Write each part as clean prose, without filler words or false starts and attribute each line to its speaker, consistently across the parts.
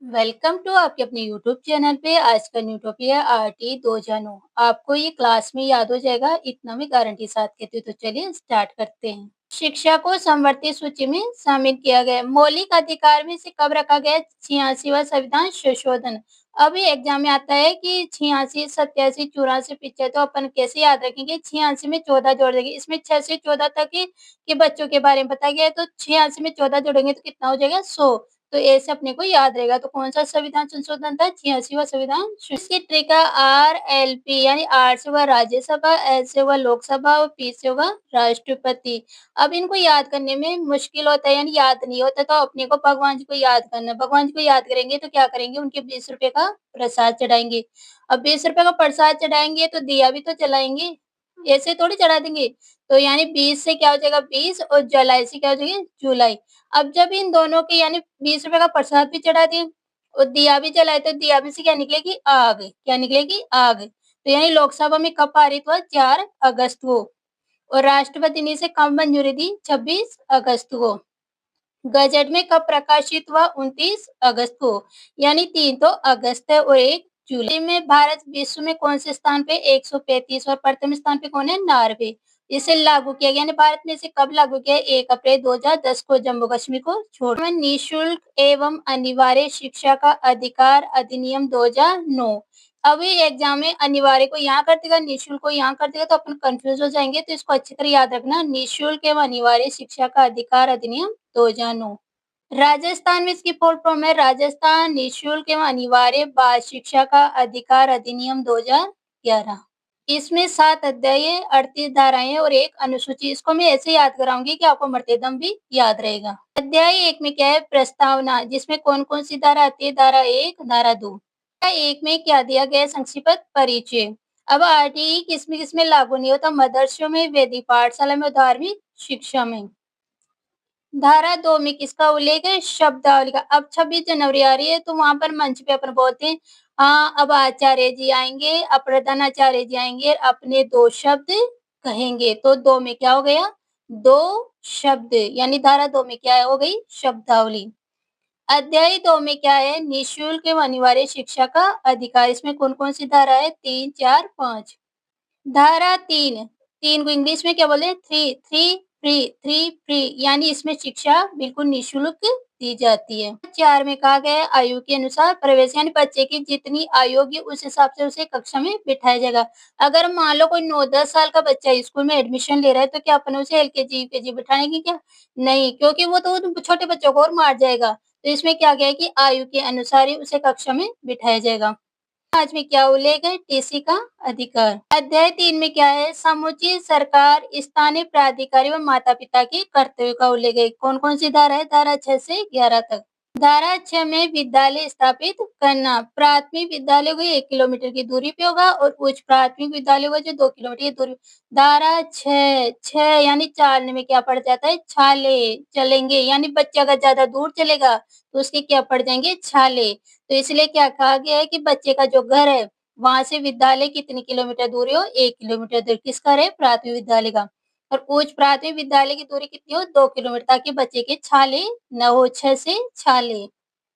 Speaker 1: Welcome to आपके अपने YouTube channel पे। आज का न्यू टॉपिक है आरटी 2 जानो। आपको ये क्लास में याद हो जाएगा, इतना मैं गारंटी साथ कहती हूँ। तो चलिए स्टार्ट करते हैं। शिक्षा को समवर्ती सूची में शामिल किया गया। मौलिक अधिकार में से कब रखा गया? 86वां संविधान संशोधन। अभी एग्जाम में आता है कि 86, 87, 84, 75। तो अपन कैसे याद रखेंगे? 86 में 14 जोड़ देंगे, इसमें 6 से 14 तक के बच्चों के बारे में बताया गया है। तो 86 में 14 जोड़ेंगे तो कितना हो जाएगा? 100। तो ऐसे अपने को याद रहेगा। तो कौन सा संविधान संशोधन था? 86वां संविधान। इसकी ट्रिक है RLP, यानी आर से होगा राज्यसभा, एल से होगा लोकसभा और पी से होगा राष्ट्रपति। अब इनको याद करने में मुश्किल होता है, यानी याद नहीं होता, तो अपने को भगवान जी को याद करना है। भगवान जी को याद करेंगे तो क्या करेंगे? उनके 20 रुपए का प्रसाद चढ़ाएंगे। अब 20 रुपए का प्रसाद चढ़ाएंगे तो दिया भी तो जलाएंगे, ऐसे थोड़ी चढ़ा देंगे। तो यानी 20 से क्या हो जाएगा? 20, और जुलाई से क्या हो जाएगा? जुलाई। अब जब इन दोनों के यानी 20 रुपए का प्रसाद भी चढ़ा दिए और दिया भी जलाए, तो दिया में से क्या निकलेगी? आग। क्या निकलेगी? आग। तो यानी लोकसभा में कब पारित हुआ? 4 अगस्त को। और राष्ट्रपति ने इसे कब मंजूरी दी? 26 अगस्त को। गजट में कब प्रकाशित हुआ? 29 अगस्त को। यानी 3 तो अगस्त है और 1 जुलाई में। भारत विश्व में कौन से स्थान पे? 135 और प्रथम स्थान पे कौन है? नॉर्वे। इसे लागू किया गया, यानी भारत ने इसे कब लागू किया? 1 अप्रैल 2010 को, जम्मू कश्मीर को छोड़। निःशुल्क एवं अनिवार्य शिक्षा का अधिकार अधिनियम 2009। अभी एग्जाम में अनिवार्य को यहाँ कर देगा, निःशुल्क को यहाँ कर देगा, तो अपन कंफ्यूज हो जाएंगे। तो इसको अच्छी तरह याद रखना, निःशुल्क एवं अनिवार्य शिक्षा का अधिकार अधिनियम 2009। राजस्थान में इसकी फुल फॉर्म है राजस्थान निःशुल्क एवं अनिवार्य बाल शिक्षा का अधिकार अधिनियम 2011। इसमें 7 अध्याय, 38 धाराएं और एक अनुसूची। इसको मैं ऐसे याद कराऊंगी कि आपको मरते दम भी याद रहेगा। अध्याय 1 में क्या है? प्रस्तावना, जिसमें कौन कौन सी धारा आती है? धारा 1, धारा 2। अध्याय 1 में क्या दिया गया? संक्षिप्त परिचय। अब आरटीई किसमें किसमें लागू नहीं होता? मदरसों में, वैदिक पाठशाला में, धार्मिक शिक्षा में। धारा 2 में किसका उल्लेख है? शब्दावली का। अब 26 जनवरी आ रही है तो वहां पर मंच पे अपन बोलते हैं, हाँ अब आचार्य जी आएंगे, प्रधानाचार्य जी आएंगे, अपने 2 शब्द कहेंगे। तो 2 में क्या हो गया? 2 शब्द, यानी धारा 2 में क्या हो गई? शब्दावली। अध्याय 2 में क्या है? निःशुल्क एवं अनिवार्य शिक्षा का अधिकार। इसमें कौन कौन सी धारा है? 3, 4, 5। धारा 3, 3 को इंग्लिश में क्या बोले? 3, 3 फ्री, 3 फ्री, यानी इसमें शिक्षा बिल्कुल निःशुल्क दी जाती है। 4 में कहा गया है आयु के अनुसार प्रवेश, यानी बच्चे की जितनी आयु होगी उस हिसाब से उसे कक्षा में बिठाया जाएगा। अगर मान लो कोई 9-10 साल का बच्चा स्कूल में एडमिशन ले रहा है तो क्या अपन उसे एलकेजी यूकेजी बिठाएंगे क्या? नहीं, क्योंकि वो तो छोटे बच्चों को और मार जाएगा। तो इसमें क्या गया कि आयु के अनुसार ही उसे कक्षा में बिठाया जाएगा। आज में क्या उल्लेख है? टीसी का अधिकार। अध्याय 3 में क्या है? समुचित सरकार, स्थानीय प्राधिकारी व माता पिता के कर्तव्य का उल्लेख है। कौन कौन सी धारा है? धारा 6 से 11 तक। धारा 6 में विद्यालय स्थापित करना। प्राथमिक विद्यालय को 1 किलोमीटर की दूरी पे होगा और उच्च प्राथमिक विद्यालय होगा जो 2 किलोमीटर की दूरी। धारा 6, 6 यानी चालने में क्या पड़ जाता है? छाले चलेंगे, यानी बच्चा अगर ज्यादा दूर चलेगा तो उसके क्या पड़ जाएंगे? छाले। तो इसलिए क्या कहा गया है कि बच्चे का जो घर है वहां से विद्यालय कितनी किलोमीटर दूरी हो? 1 किलोमीटर दूर। किसका है? प्राथमिक विद्यालय का। और उच्च प्राथमिक विद्यालय की दूरी कितनी हो? 2 किलोमीटर, ताकि बच्चे के छाले न हो। 6 से छाले।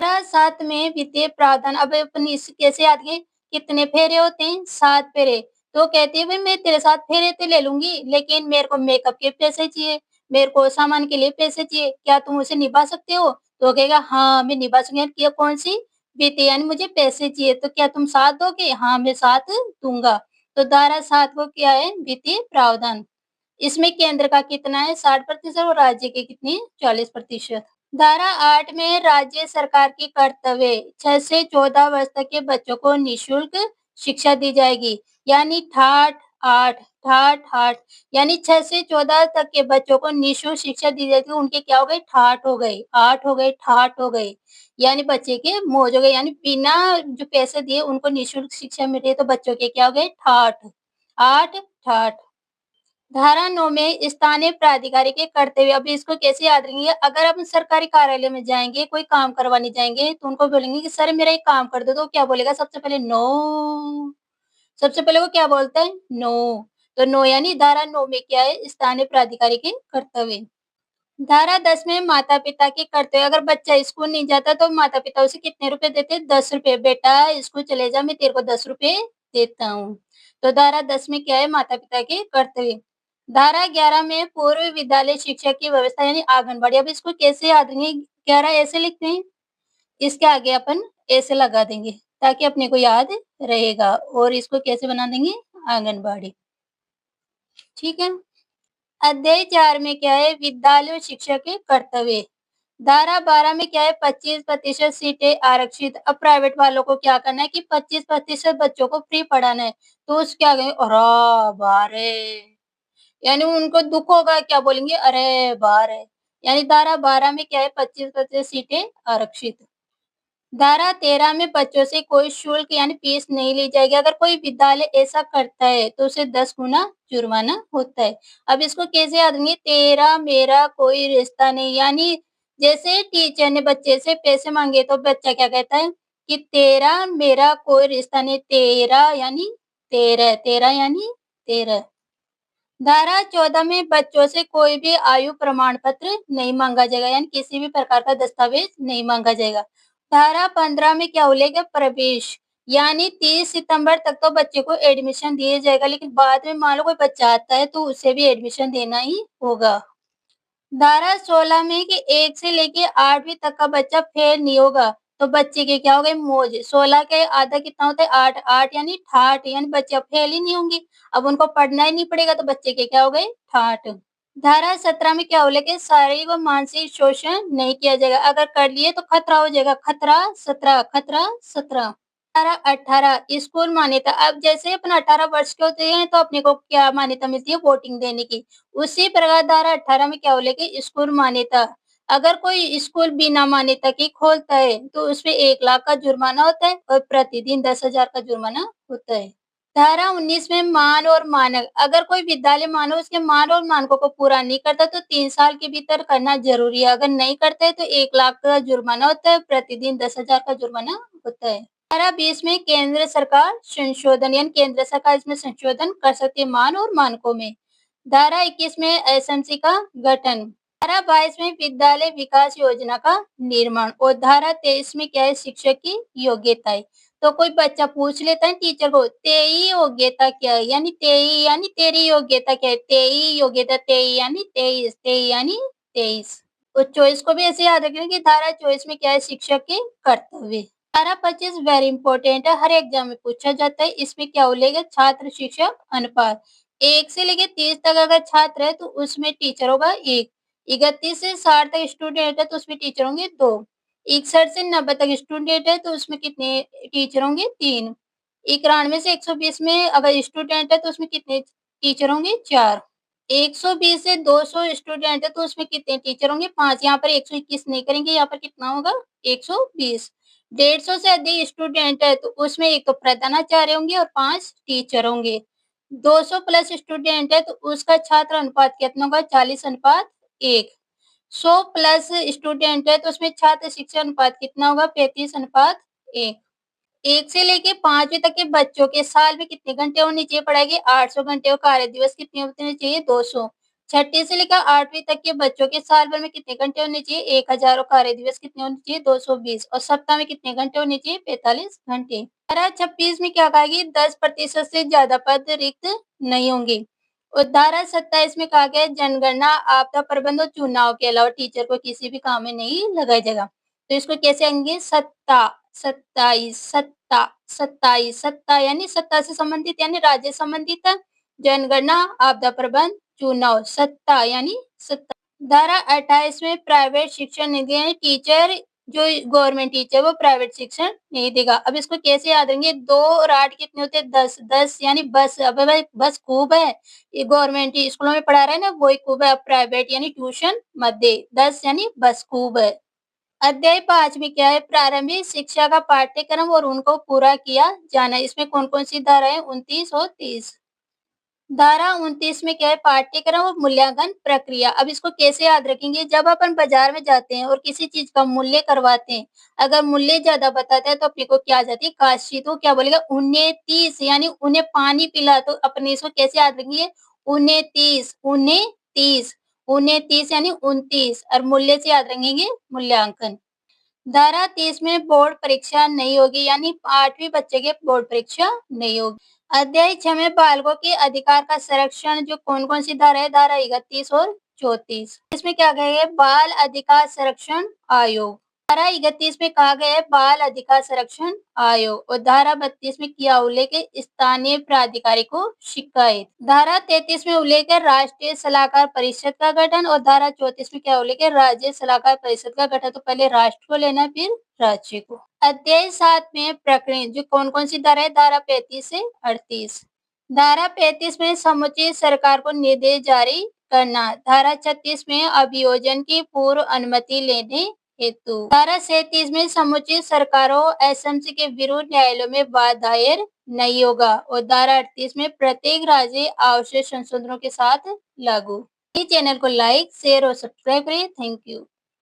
Speaker 1: धारा 7 में वित्तीय प्रावधान। अब अपन इसे कैसे याद किए? कितने फेरे होते हैं? 7 फेरे। तो कहती है भाई मैं तेरे साथ फेरे तो ले लूंगी, लेकिन मेरे को मेकअप के पैसे चाहिए, मेरे को सामान के लिए पैसे चाहिए, क्या तुम उसे निभा सकते हो? तो कहेगा हाँ मैं निभा सकूंगी। क्या? कौन सी? वित्तीय, यानी मुझे पैसे चाहिए, तो क्या तुम साथ दोगे? हाँ मैं साथ दूंगा। तो धारा 7 को क्या है? वित्तीय प्रावधान। इसमें केंद्र का कितना है? 60% और राज्य के कितने? 40%। धारा 8 में राज्य सरकार की कर्तव्य। 6 से 14 वर्ष तक के बच्चों को निःशुल्क शिक्षा दी जाएगी, यानी ठाठ आठ, ठाठ आठ, यानी 6 से 14 तक के बच्चों को निःशुल्क शिक्षा दी जाएगी। उनके क्या हो गए? ठाठ हो गए, 8 हो गए, ठाठ हो गए, यानी बच्चे के मौज हो गए, यानी बिना जो पैसे दिए उनको निःशुल्क शिक्षा मिल रही है, तो बच्चों के क्या हो गए? ठाठ, 8 ठाठ। धारा 9 में स्थानीय प्राधिकारी के कर्तव्य। अभी इसको कैसे याद रखेंगे? अगर आप सरकारी कार्यालय में जाएंगे, कोई काम करवाने जाएंगे, तो उनको बोलेंगे कि सर मेरा एक काम कर दो, तो क्या बोलेगा? सबसे पहले नो। सबसे पहले वो क्या बोलता है? नो। तो नो, यानी धारा 9 में क्या है? स्थानीय प्राधिकारी के कर्तव्य। धारा 10 में माता-पिता के कर्तव्य अगर बच्चा स्कूल नहीं जाता तो माता-पिता उसे कितने रुपए देते हैं? 10 रुपए। बेटा स्कूल चले जा मैं तेरे को 10 रुपए देता हूँ। तो धारा 10 में क्या है? माता-पिता के कर्तव्य। धारा 11 में पूर्व विद्यालय शिक्षा की व्यवस्था यानी आंगनबाड़ी। अब इसको कैसे याद रखेंगे? 11 ऐसे लिखते हैं, इसके आगे अपन ऐसे लगा देंगे ताकि अपने को याद रहेगा और इसको कैसे बना देंगे? आंगनबाड़ी। ठीक है? अध्याय 4 में क्या है? विद्यालय और शिक्षा के कर्तव्य। धारा 12 में क्या है? 25% सीटें आरक्षित। अब प्राइवेट वालों को क्या करना है कि 25% बच्चों को फ्री पढ़ाना है। तो उसके आगे अरा बारे यानी उनको दुःख होगा, क्या बोलेंगे? अरे बारे! यानी धारा 12 में क्या है? 25% सीटें आरक्षित। धारा 13 में बच्चों से कोई शुल्क यानी फीस नहीं ली जाएगी। अगर कोई विद्यालय ऐसा करता है तो उसे 10 गुना जुर्माना होता है। अब इसको कैसे याद रखेंगे? तेरा मेरा कोई रिश्ता नहीं यानी जैसे टीचर ने बच्चे से पैसे माँगे तो बच्चा क्या कहता है कि तेरा मेरा कोई रिश्ता नहीं, तेरा यानी तेरह, तेरा यानी तेरह। धारा 14 में बच्चों से कोई भी आयु प्रमाण पत्र नहीं माँगा जाएगा यानी किसी भी प्रकार का दस्तावेज नहीं माँगा जाएगा। धारा 15 में क्या बोलेगा? प्रवेश यानी 30 सितंबर तक तो बच्चे को एडमिशन दिया जाएगा लेकिन बाद में मान लो कोई बच्चा आता है तो उसे भी एडमिशन देना ही होगा। धारा 16 में कि 1 से लेके 8वीं तक का बच्चा फेल नहीं होगा, तो बच्चे के क्या हो गए? मौज। 16 के आधा कितना होता है? 8, 8 यानी ठाठ यानी बच्चे अब फेल ही नहीं होंगे। अब उनको पढ़ना ही नहीं पड़ेगा तो बच्चे के क्या हो गए? ठाठ। धारा 17 में क्या बोला कि शारीरिक व मानसिक शोषण नहीं किया जाएगा, अगर कर लिए तो खतरा हो जाएगा। खतरा 17, खतरा 17। धारा 18 स्कूल मान्यता। अब जैसे अपन 18 वर्ष के होते हैं तो अपने को क्या मान्यता मिलती है? वोटिंग देने की। उसी प्रकार धारा 18 में क्या बोले कि स्कूल मान्यता। अगर कोई स्कूल बिना मान्यता के खोलता है तो उसपे 1 लाख का जुर्माना होता है और प्रतिदिन 10,000 का जुर्माना होता है। धारा 19 में मान और मानक। अगर कोई विद्यालय मानो उसके मान और मानकों को पूरा नहीं करता तो 3 साल के भीतर करना ज़रूरी है। अगर नहीं करता है तो 1 लाख का जुर्माना होता है, प्रतिदिन 10,000 का जुर्माना होता है। धारा 20 में केंद्र सरकार संशोधन यानी केंद्र सरकार इसमें संशोधन कर सकती है मान और मानकों में। धारा 21 में एसएमसी का गठन। धारा 22 में विद्यालय विकास योजना का निर्माण और धारा 23 में क्या है? शिक्षक की योग्यताएं। तो कोई बच्चा पूछ लेता है टीचर को तेई योग्यता क्या है? यानी तेई यानी तेरी योग्यता क्या है? तेई योग्यता तेई यानी 23, तेई यानी 23। और 24 को भी ऐसे याद रखना कि धारा 24 में क्या है? शिक्षक के कर्तव्य। धारा 25 वेरी इंपॉर्टेंट है, हर एग्जाम में पूछा जाता है। इसमें क्या बोलेगा? छात्र शिक्षक अनुपात। 1 से लेके 30 तक अगर छात्र है तो उसमें टीचर होगा 1। 31 से 60 तक स्टूडेंट है तो उसमें टीचर होंगे 2। 61 से 90 तक स्टूडेंट है तो उसमें कितने टीचर होंगे? 3। 91 से 120 में अगर स्टूडेंट है तो उसमें कितने टीचर होंगे? 4। 120 से 200 स्टूडेंट है तो उसमें कितने टीचर होंगे? 5। यहाँ पर 121 नहीं करेंगे, यहाँ पर कितना होगा? 120। 150 से अधिक स्टूडेंट है तो उसमें एक तो प्रधानाचार्य होंगे और 5 टीचर होंगे। 200 प्लस स्टूडेंट है तो उसका छात्र अनुपात कितना होगा? 40:1। 100 प्लस स्टूडेंट है तो उसमें छात्र शिक्षक अनुपात कितना होगा? 35:1। 1 से लेके 5वीं तक के बच्चों के साल में कितने घंटे होनी चाहिए पढ़ाई के? 800 घंटे और कार्य दिवस कितने होने चाहिए? 200। छठी से लेकर 8वीं तक के बच्चों के साल भर में कितने घंटे होने चाहिए? 1000 और कार्य दिवस कितने होने चाहिए? 220 और सप्ताह में कितने घंटे होने चाहिए? 45 घंटे। धारा 26 में क्या कहा गया? 10% से ज्यादा पद रिक्त नहीं होंगे। और धारा 27 में कहा गया है, जनगणना, आपदा प्रबंध और चुनाव के अलावा टीचर को किसी भी काम में नहीं लगाया जाएगा। तो इसको कैसे आएँगे? सत्ता, 27, सत्ता, 27, सत्ता यानी सत्ता से संबंधित यानी राज्य संबंधित है। जनगणना, आपदा प्रबंध, चुनाव, सत्ता यानी सत्ता। धारा 28 में प्राइवेट शिक्षण निधि यानी टीचर जो गवर्नमेंट टीचर वो प्राइवेट शिक्षण नहीं देगा। अब इसको कैसे याद रखेंगे? 2 और 8 कितने होते हैं? 10, 10 यानी बस। अबे भाई बस खूब है। ये गवर्नमेंट स्कूलों में पढ़ा रहा है ना वही खूब है। अब प्राइवेट यानी ट्यूशन मत दे। 10 यानी बस खूब है। अध्याय 5 में क्या है? प्रारंभिक शिक्षा का पाठ्यक्रम और उनको पूरा किया जाना। इसमें कौन-कौन सी धारा है? 29 और 30। धारा 29 में क्या है? पाठ्यक्रम और मूल्यांकन प्रक्रिया। अब इसको कैसे याद रखेंगे? जब अपन बाजार में जाते हैं और किसी चीज का मूल्य करवाते हैं, अगर मूल्य ज्यादा बताता है तो अपने को क्या आ जाती है? कास्ट-शीट। वो क्या बोलेगा? 29 यानी उन्हें पानी पिला। तो अपने इसको कैसे याद रखेंगे? 29, 29। 29 यानी 29 और मूल्य से याद रखेंगे मूल्यांकन। धारा 30 में बोर्ड परीक्षा नहीं होगी यानी 8वीं बच्चे की बोर्ड परीक्षा नहीं होगी। अध्याय 6 में बालकों के अधिकार का संरक्षण जो कौन-कौन सी धारा है, धारा 31 और 34। इसमें क्या कहा गया है, बाल अधिकार संरक्षण आयोग। धारा 31 में कहा गया है बाल अधिकार संरक्षण आयोग और धारा 32 में किया उल्लेख है स्थानीय प्राधिकारी को शिकायत। धारा 33 में उल्लेख है राष्ट्रीय सलाहकार परिषद का गठन और धारा 34 में क्या उल्लेख है राज्य सलाहकार परिषद का गठन। तो पहले राष्ट्र को लेना फिर राज्य को। अध्याय 7 में प्रकरण जो कौन-कौन सी धारा है, धारा 35 से 38। धारा 35 में समुचित सरकार को निर्देश जारी करना। धारा 36 में अभियोजन की पूर्व अनुमति लेने हेतु। धारा 37 में समुचित सरकारों एसएमसी के विरुद्ध न्यायालयों में वाद दायर नहीं होगा और धारा 38 में प्रत्येक राज्य आवश्यक संशोधनों के साथ लागू। इस चैनल को लाइक, शेयर और सब्सक्राइब करें। Thank you.